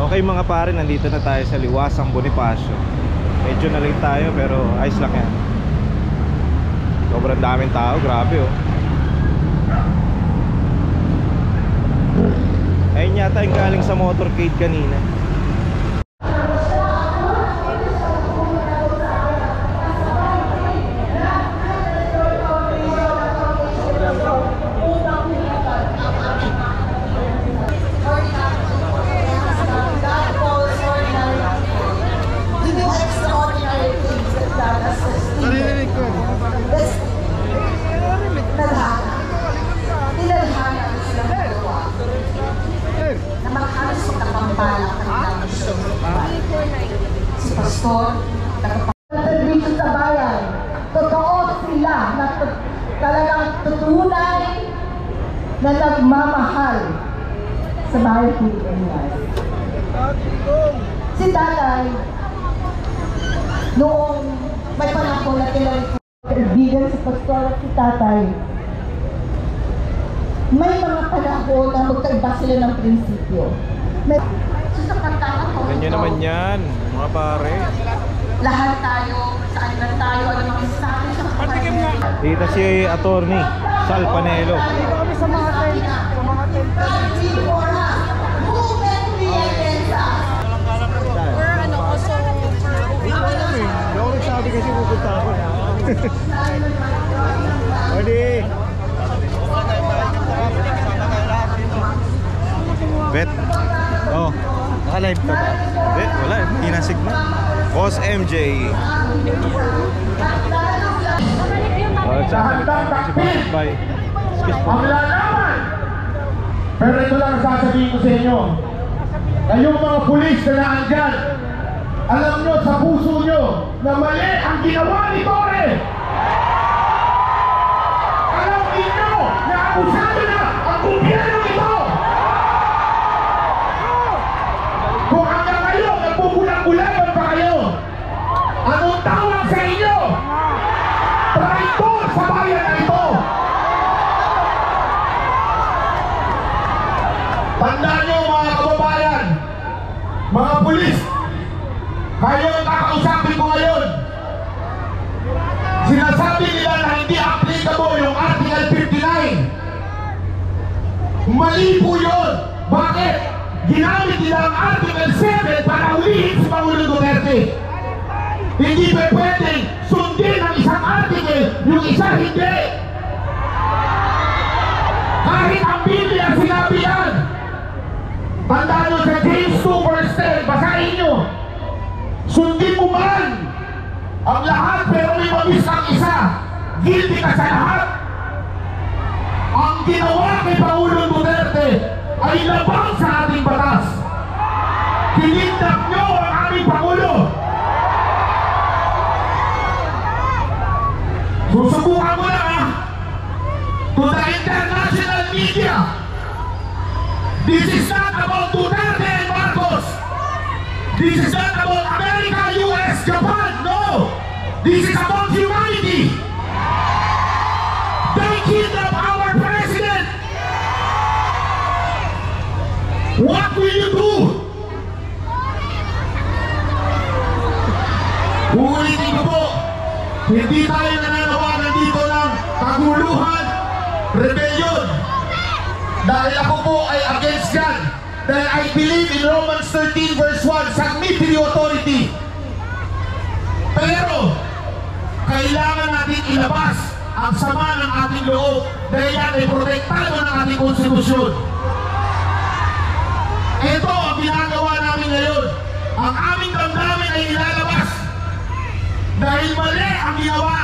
Okay mga pare, nandito na tayo sa Liwasang Bonifacio. Medyo na late tayo pero ayos lang yan. Sobrang daming tao, grabe oh. Ayun yata yung galing sa motorcade kanina. Si Pastor, nagpapalibig sa bayan. Totoo sila na talagang tutunay na nagmamahal sa bayan Pilipinas. Si Tatay, noong may panahon na kaibigan si Pastor at si Tatay, may mga panahon na magkaiba sila ng prinsipyo. Ganyan naman yan, mga pare. Lahat tayo, saan lang tayo, ano mga sabi sa kapatid. Dito si Attorney Sal Panelo. Dito kami sa mga tent. Sa mga tent. Hindi ako nagsabi kasi pupunta ako. Pwede. Bet. Oh, naka-live ka ba? Bet, wala. Hindi na signal. Boss MJ. Ang lalaman! Pero ito lang sasabihin ko sa inyo. Kayong mga pulis na naandyan, alam nyo sa puso nyo na mali ang ginawa ni Torre. Alam niyo na abusado na ang gobyerno nito. Kung hanggang ngayon nagbubulang-bulagan pa kayo, anong tawag sa inyo? Traitor sa bayan na ito. Tandaan nyo mga kababayan, mga pulis, kayo ang kakausapin ko ngayon. Sinasabi nila na hindi applicable yung Article 59. Mali po yun. Bakit? Ginamit nila ang Article 7 para hulihin si Pangulong Duterte. Hindi pa pwedeng sundin ang isang article, yung isa hindi. Kahit ang Biblia sinabi yan. Tandaan nyo sa James 2 verse 10, basahin nyo. Sundin mo man ang lahat pero may mabis ang isa. Guilty ka sa lahat. Ang ginawa kay Pangulong Duterte ay labang sa ating batas. Kinidnap nyo ang aming Pangulo. Susubukan mo lang to the international media. This is not about Duterte and Marcos. This is not about America, US, Japan. No. This is about humanity. They kidnapped our president. What will you do? Uulitin ko po, hindi tayo nananawagan dito ng kaguluhan, rebellion. Dahil ako po ay against God. Dahil I believe in Romans 13 verse 1, submit to the authority. Pero, kailangan natin ilabas ang sama ng ating loob dahil yan ay protektado ng ating konstitusyon. Ito ang ginagawa namin ngayon. Ang aming damdamin ay ilalabas dahil mali ang ginawa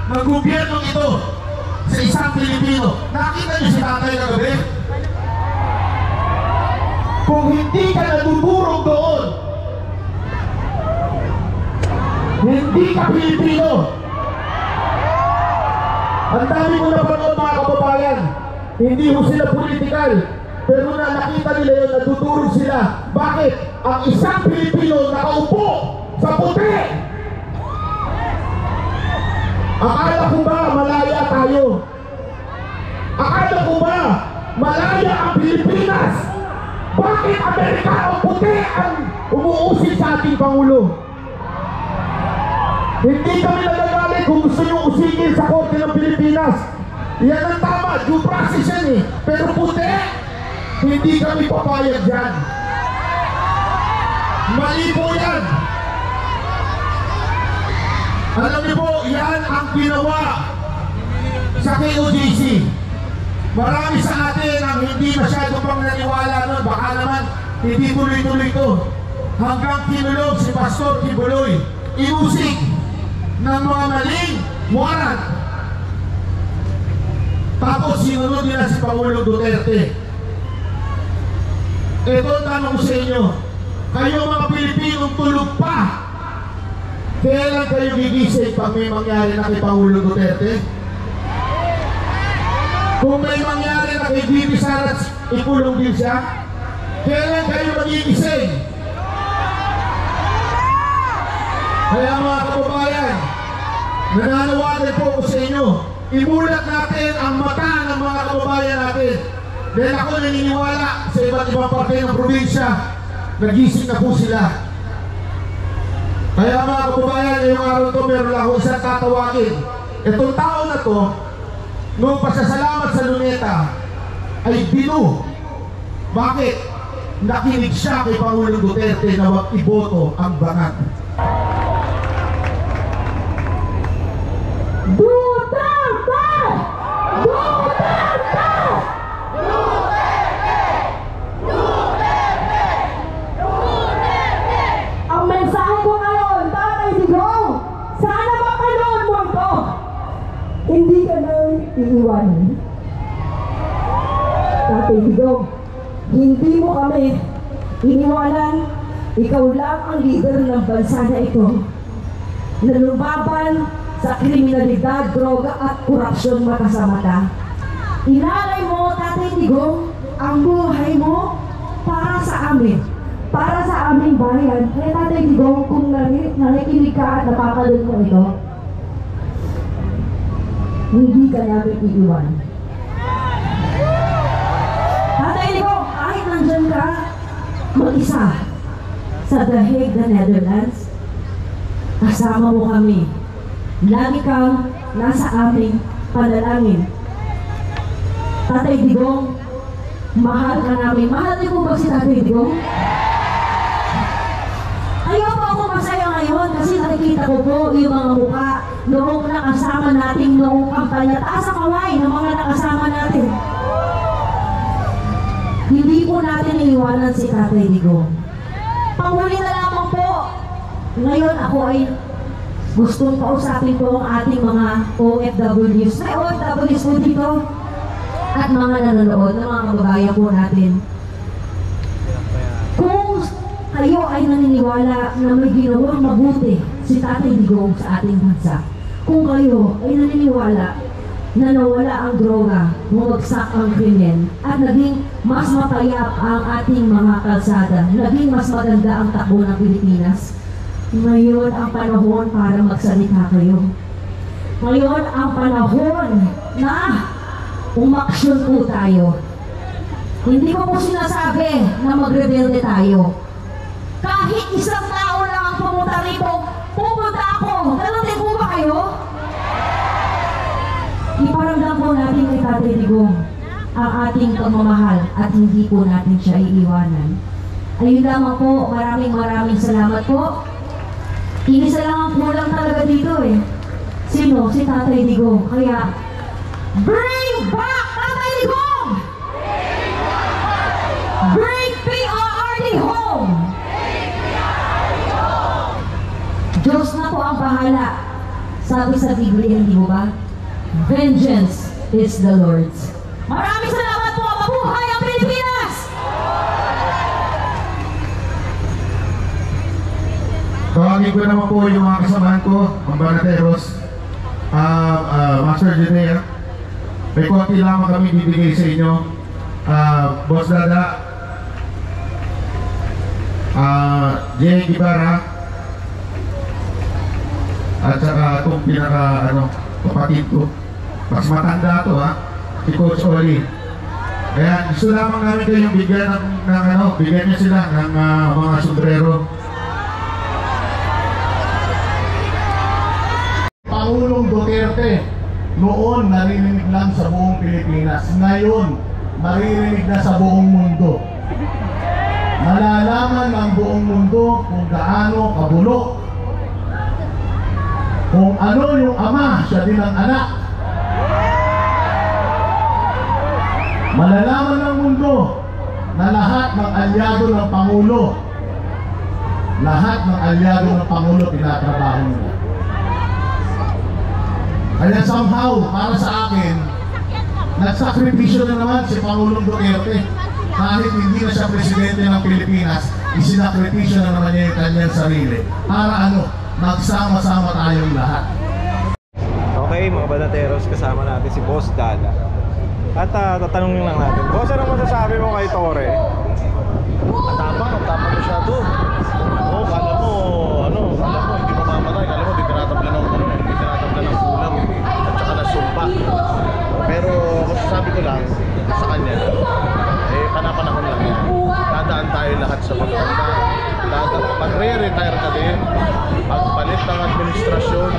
ng gobyernong ito sa isang Pilipino. Nakita niyo si Tatay kagabi? Kung hindi ka natutulog doon, hindi ka Pilipino. Ang dami ko napanood mga kababayan, hindi ho sila political, pero na nakita nila yun, natutulog sila. Bakit? Ang isang Pilipino nakaupo sa puti. Akala ko ba malaya tayo? Akala ko ba malaya ang Pilipinas? Bakit Amerikano puti ang umuusig sa ating Pangulo? Hindi kami nagagalit kung gusto nyo usigin sa Korte ng Pilipinas. Yan ang tama, due process yan eh. Pero puti, hindi kami papayag dyan. Mali po yan. Alam niyo po, yan ang ginawa sa KOJC. Marami sa atin ang hindi masyado pang naniwala nun. Baka naman, hindi tuloy-tuloy to. Hanggang kinulog si Pastor Kibuloy. Inusig ng mga maling warrant. Tapos sinunod nila si Pangulong Duterte. Ito ang tanong ko sa inyo. Kayo mga Pilipinong tulog pa. Kailan kayo gigising pag may mangyari na kay Pangulong Duterte? Kung may mangyari na kay Bibi Sara, ikulong din siya? Kailan kayo magigising? Kaya mga kababayan, nananawagan po ko sa inyo, imulat natin ang mata ng mga kababayan natin. Dahil ako naniniwala sa iba't ibang parte ng probinsya, nagising na po sila. Kaya mga kababayan, ngayong araw to, meron lang akong isang tatawagin. Itong tao na to, noong pasasalamat sa Luneta, ay binu. Bakit? Nakinig siya kay Pangulong Duterte na wag iboto ang banat. Duterte! Duterte! Ang mensahe ko ngayon, Tatay Digong, sana mapanood mo ito. Hindi ka nang iiwanan. Tatay Digong, hindi mo kami iniwanan. Ikaw lang ang leader ng bansa na ito na lumaban sa kriminalidad, droga at korupsyon mata sa mata. Inalay mo, Tatay Digong, ang buhay mo para sa amin, para sa aming bayan. Kaya Tatay Digong, kung nakikinig ka at napapanood mo ito, hindi ka namin iiwan. Tatay Digong, kahit nandyan ka mag-isa sa The Hague, the Netherlands, kasama mo kami. Lagi kang nasa aming panalangin. Tatay Digong, mahal ka namin. Mahal niyo po ba si Tatay Digong? Kaya po ako masaya ngayon kasi nakikita ko po yung mga mukha noong nakasama natin noong kampanya. Taas ang kaway ng mga nakasama natin. Hindi po natin iniwanan si Tatay Digong. Panghuli na lamang po. Ngayon ako ay gustong kausapin ko ang ating mga OFWs. May OFWs po dito at mga nanonood ng mga kababayan po natin. Kung kayo ay naniniwala na may ginawang mabuti si Tatay Digong sa ating bansa, kung kayo ay naniniwala na nawala ang droga, bumagsak ang krimen, at naging mas mapayap ang ating mga kalsada, naging mas maganda ang takbo ng Pilipinas, ngayon ang panahon para magsalita kayo. Ngayon ang panahon na umaksyon po tayo. Hindi ko po sinasabi na magrebelde tayo. Kahit isang tao lang ang pumunta rito, pupunta ako. Ganun din po ba kayo? Iparamdam po natin kay Tatay Digong ang ating pagmamahal at hindi po natin siya iiwanan. Ayun lamang po, maraming salamat po. Isa lang ang kulang talaga dito eh. Sino? Si Tatay Digong. Kaya, bring back Tatay Digong! Bring PRRD home! Diyos na po ang bahala. Sabi sa Biblia, hindi mo ba? Vengeance is the Lord's. Maraming salamat po! Mabuhay ang Pilipinas! Tawagin ko naman po yung mga kasamahan ko, ang Banateros, Master Engineer. May konti lamang kami bibigay sa inyo. Boss Dada, Jay Ibarra, at saka itong kapatid ko. Mas matanda to si Coach Oli. Kaya gusto lamang namin kayong bigyan ng ano, bigyan niyo sila ng mga sombrero. Pangulong Duterte, noon naririnig lang sa buong Pilipinas, ngayon maririnig na sa buong mundo. Malalaman ng buong mundo kung gaano kabulok, kung ano yung ama, siya din ang anak. Malalaman ng mundo na lahat ng alyado ng Pangulo, tinatrabaho nila. Kaya somehow, para sa akin, nagsakripisyo na naman si Pangulong Duterte. Kahit hindi na siya presidente ng Pilipinas, isinakripisyo na naman niya yung kanyang sarili. Para ano, magsama-sama tayong lahat. Okay mga banateros, kasama natin si Boss Dada. At tatanungin lang natin, Boss, anong masasabi mo kay Torre? Matapang masyado. Oo, kala mo, hindi mamamatay. Kala mo, di tinatabla ng ulam at saka ng sumpa. Pero masasabi ko lang sa kanya, panapanahon lang yan. Dadaan tayo lahat sa pagtanda. Magre-retire ka din, pagpalit ng administrasyon,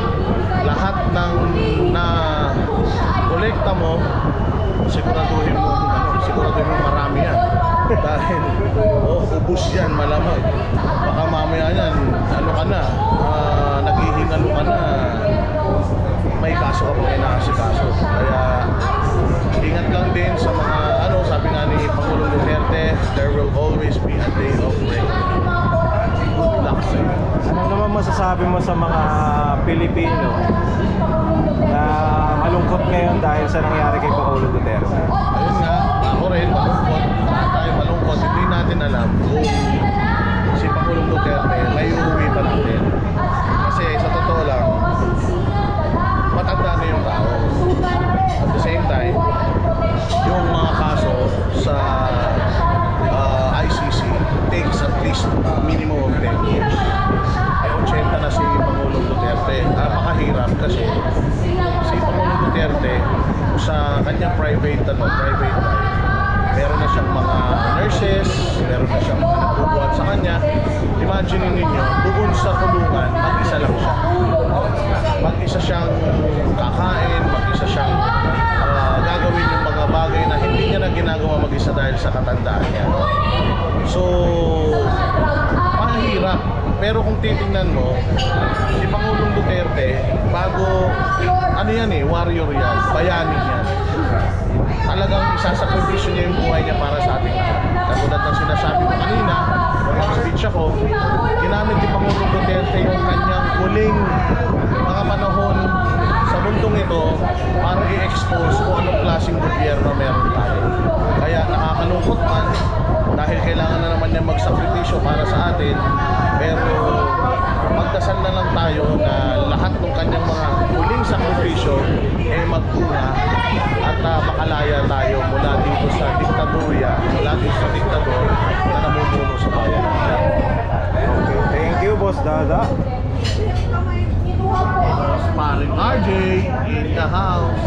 lahat ng na kolekta mo, siguraduhin mo marami yan. Dahil ubus yan, malamang. Baka mamaya yan, naghihingalo ka na, may kaso ako na inaasikaso. Kaya ingat lang din sa mga sabi nga ni Pangulong Duterte, there will always be a day of rain. Good luck sa iyo. Ano naman masasabi mo sa mga Pilipino na malungkot ngayon dahil sa nangyari kay Pangulong Duterte? Ayun nga, ako rin malungkot. Tayo malungkot. Hindi natin alam kung si Pangulong Duterte may uuwi pa natin. Kasi sa totoo lang, matanda na yung tao. At the same time, yung mga kaso sa ICC takes at least minimum of 10 years. 80 na si Pangulong Duterte. Napakahirap kasi si Pangulong Duterte sa kanyang private life, meron na siyang mga nurses, meron na siyang mga nagbubuhat sa kanya. Imagine ninyo, doon sa kulungan, mag-isa lang siya. Mag-isa siyang kakain, mag-isa siyang gagawin yung mga bagay na hindi niya na ginagawa mag-isa dahil sa katandaan niya. So, mahirap. Pero kung titingnan mo, si Pangulong Duterte, bago, warrior yan, bayani yan. Talagang isasakripisyo niya yung buhay niya para sa ating lahat. Katulad ng sinasabi ko kanina, nung speech ako, ginamit ni Pangulong Duterte yung kanyang huling mga panahon sa mundong ito para i-expose kung anong klaseng gobyerno meron tayo. Kaya nakakalungkot man dahil kailangan na naman niya magsakripisyo para sa atin, pero magdasal na lang tayo na lahat ng kanyang mga huling sakripisyo ay magtunga at makalaya tayo mula dito sa diktador na namumuno sa bayan. Okay, thank you Boss Dada. Sparring RJ in the house.